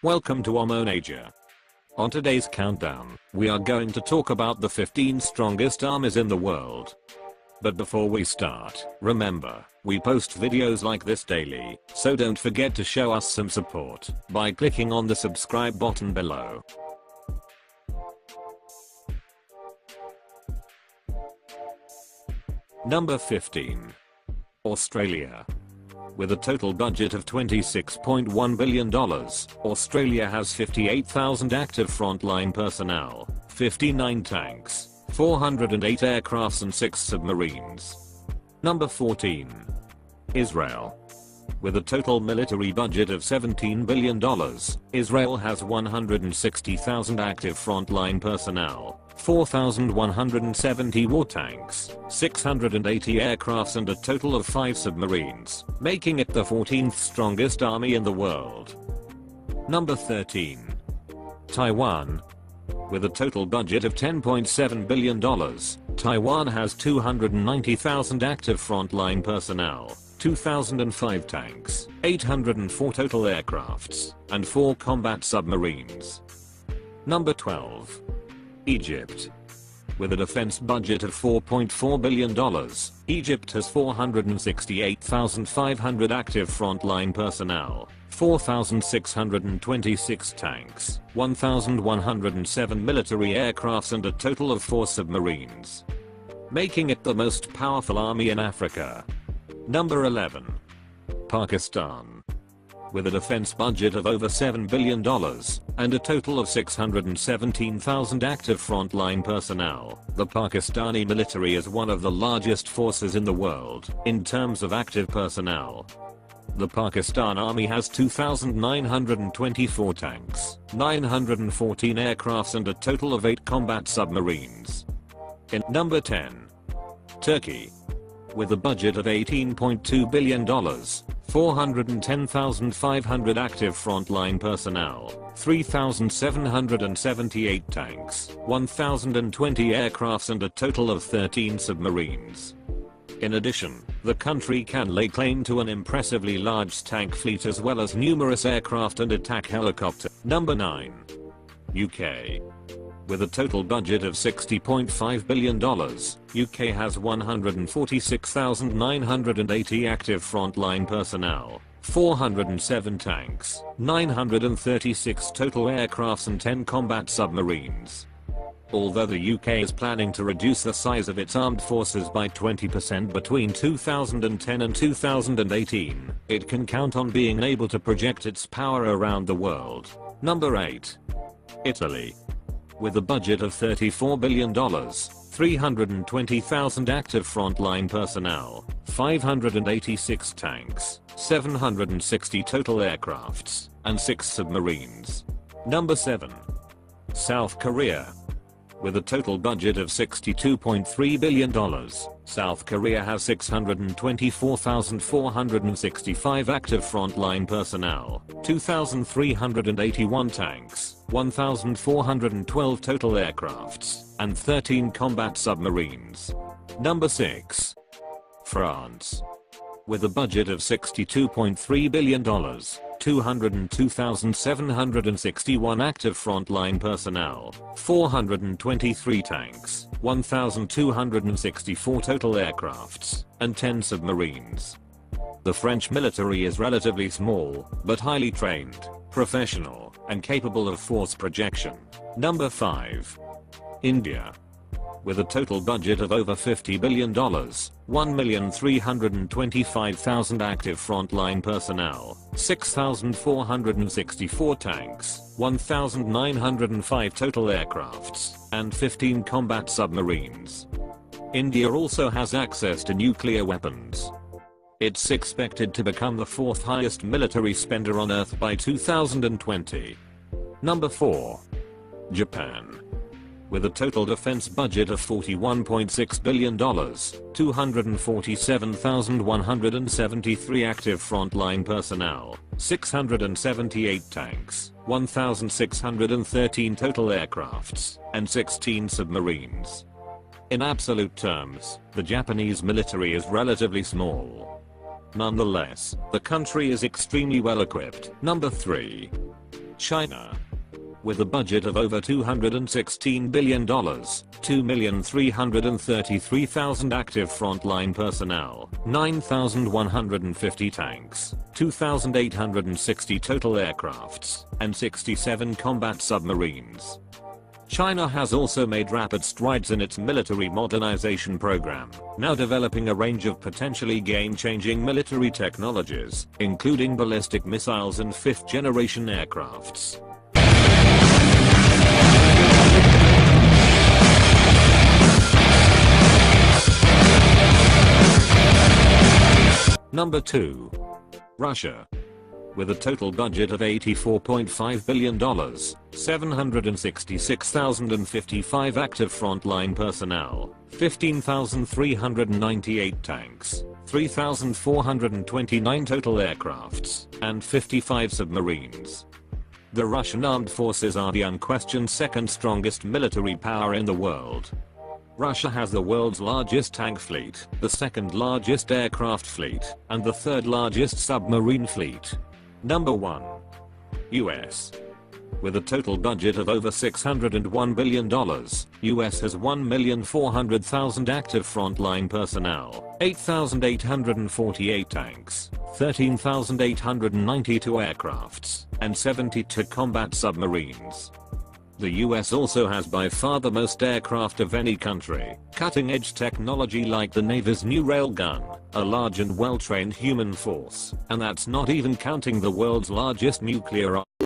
Welcome to Omonasia. On today's countdown, we are going to talk about the 15 strongest armies in the world. But before we start, remember, we post videos like this daily, so don't forget to show us some support by clicking on the subscribe button below. Number 15. Australia. With a total budget of $26.1 billion, Australia has 58,000 active frontline personnel, 59 tanks, 408 aircrafts and 6 submarines. Number 14. Israel. With a total military budget of $17 billion, Israel has 160,000 active frontline personnel, 4,170 war tanks, 680 aircrafts and a total of 5 submarines, making it the 14th strongest army in the world. Number 13. Taiwan. With a total budget of $10.7 billion, Taiwan has 290,000 active frontline personnel, 2,005 tanks, 804 total aircrafts, and 4 combat submarines. Number 12. Egypt. With a defense budget of $4.4 billion, Egypt has 468,500 active frontline personnel, 4,626 tanks, 1,107 military aircrafts and a total of 4 submarines, making it the most powerful army in Africa. Number 11. Pakistan. With a defense budget of over $7 billion and a total of 617,000 active frontline personnel, the Pakistani military is one of the largest forces in the world in terms of active personnel. The Pakistan Army has 2,924 tanks, 914 aircrafts and a total of 8 combat submarines. In Number 10. Turkey. With a budget of $18.2 billion, 410,500 active frontline personnel, 3,778 tanks, 1,020 aircrafts and a total of 13 submarines. In addition, the country can lay claim to an impressively large tank fleet as well as numerous aircraft and attack helicopters. Number 9. UK. With a total budget of $60.5 billion, UK has 146,980 active frontline personnel, 407 tanks, 936 total aircrafts and 10 combat submarines. Although the UK is planning to reduce the size of its armed forces by 20% between 2010 and 2018, it can count on being able to project its power around the world. Number 8. Italy. With a budget of $34 billion, 320,000 active frontline personnel, 586 tanks, 760 total aircrafts, and 6 submarines. Number 7. South Korea. With a total budget of $62.3 billion, South Korea has 624,465 active frontline personnel, 2,381 tanks, 1,412 total aircrafts, and 13 combat submarines. Number 6. France. With a budget of $62.3 billion, 202,761 active frontline personnel, 423 tanks, 1,264 total aircrafts, and 10 submarines. The French military is relatively small, but highly trained, professional, and capable of force projection. Number 5. India. With a total budget of over $50 billion, 1,325,000 active frontline personnel, 6,464 tanks, 1,905 total aircrafts, and 15 combat submarines. India also has access to nuclear weapons. It's expected to become the 4th highest military spender on Earth by 2020. Number 4. Japan. With a total defense budget of $41.6 billion, 247,173 active frontline personnel, 678 tanks, 1,613 total aircrafts, and 16 submarines. In absolute terms, the Japanese military is relatively small. Nonetheless, the country is extremely well equipped. Number 3. China. With a budget of over $216 billion, 2,333,000 active frontline personnel, 9,150 tanks, 2,860 total aircrafts, and 67 combat submarines. China has also made rapid strides in its military modernization program, now developing a range of potentially game-changing military technologies, including ballistic missiles and fifth-generation aircrafts. Number 2. Russia. With a total budget of $84.5 billion, 766,055 active frontline personnel, 15,398 tanks, 3,429 total aircrafts, and 55 submarines. The Russian armed forces are the unquestioned second strongest military power in the world. Russia has the world's largest tank fleet, the second largest aircraft fleet, and the third largest submarine fleet. Number 1. US. With a total budget of over $601 billion, US has 1,400,000 active frontline personnel, 8,848 tanks, 13,892 aircrafts, and 72 combat submarines. The US also has by far the most aircraft of any country, cutting-edge technology like the Navy's new railgun, a large and well-trained human force, and that's not even counting the world's largest nuclear arsenal.